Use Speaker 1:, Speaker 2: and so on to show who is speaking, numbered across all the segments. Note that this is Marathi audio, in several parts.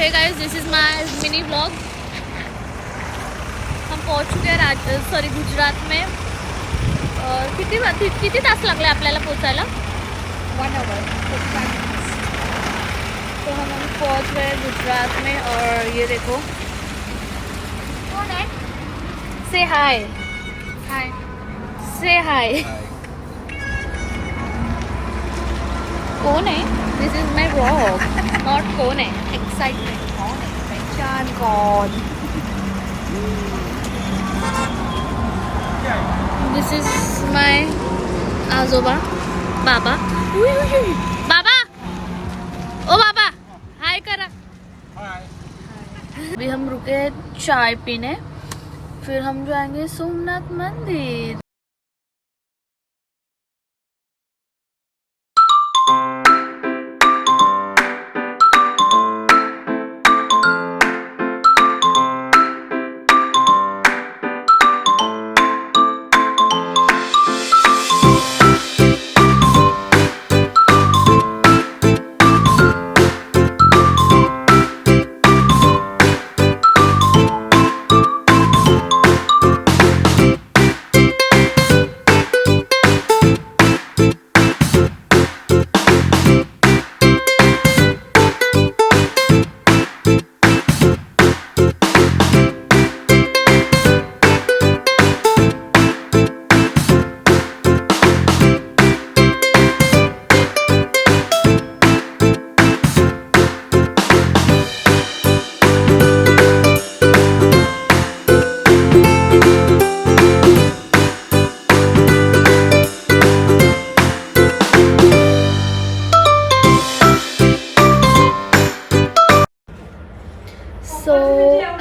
Speaker 1: हे guys, this is my mini vlog. हम पहुंच चुके हैं गुजरात में। और किती तास लागले आपल्याला पोचायला?
Speaker 2: 1 hour 45 minutes।
Speaker 1: तो हम पहुंच गए गुजरात में। और ये देखो,
Speaker 2: कौन है?
Speaker 1: से हाय,
Speaker 2: हाय।
Speaker 1: से हाय। कौन है? दिस इज माय व्लॉग, नॉट कौन है।
Speaker 2: एक्साइटमेंट कौन है? पहचान कौन?
Speaker 1: दिस इज माय आजोबा, बाबा। बाबा, ओ बाबा, हाय करा। अभी हम रुके चाय पीने, फिर हम जाएंगे सोमनाथ मंदिर।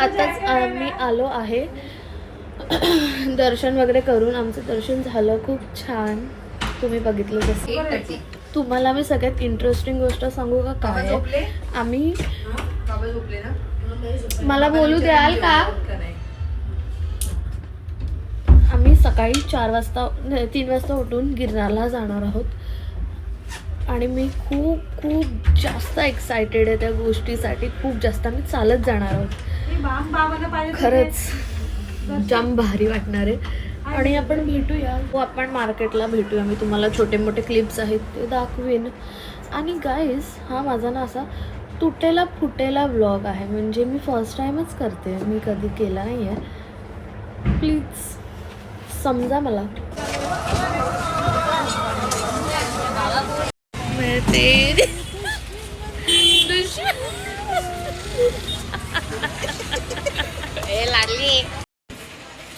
Speaker 1: आताच आम्ही आलो आहे दर्शन वगैरे करून. आमचं दर्शन झालं खूप छान, तुम्ही बघितलं तसं. तुम्हाला मी सगळ्यात इंटरेस्टिंग गोष्ट सांगू का? काय आम्ही, मला बोलू द्याल का? आम्ही सकाळी 3 वाजता उठून गिरनारला जाणार आहोत. आणि मी खूप जास्त एक्सायटेड आहे त्या गोष्टीसाठी. खूप जास्त. आम्ही चालत जाणार आहोत. खरंच जाम भारी वाटणार आहे. आणि आपण भेटूया, आपण मार्केटला भेटूया. मी तुम्हाला छोटे मोठे क्लिप्स आहेत ते दाखवेन. आणि गाईज, हा माझा ना असा तुटेला फुटेला व्लॉग आहे. म्हणजे मी फर्स्ट टाईमच करते, मी कधी केला नाही आहे. प्लीज समजा मला.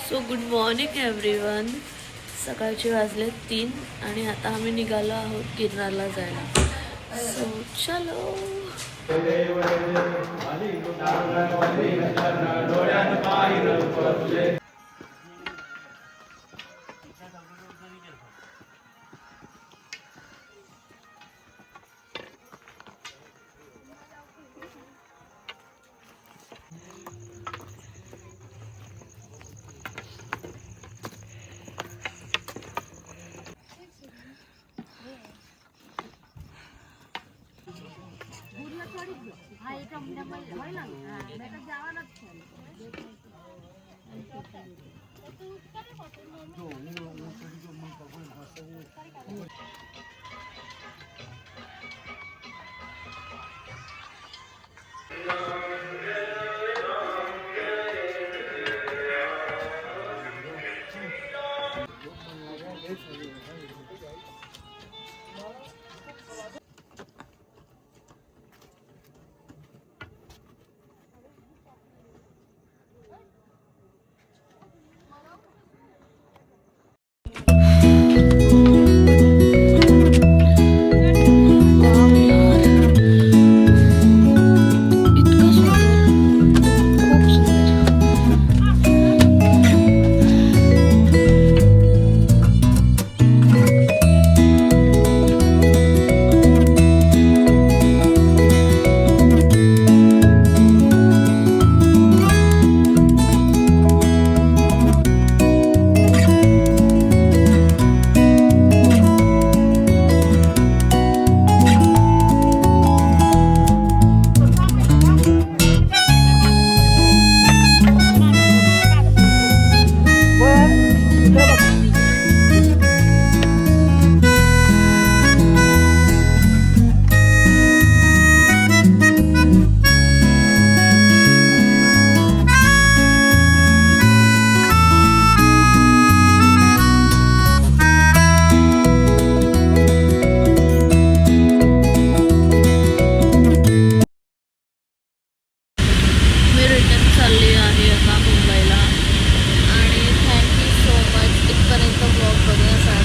Speaker 1: So good morning everyone. सकाळचे वाजले 3 आणि आता आम्ही निघालो आहोत गिरनारला जायला. सो चलो. चालली आहे आता मुंबईला. आणि थँक्यू सो मच इथपर्यंत ब्लॉग बघण्यासाठी.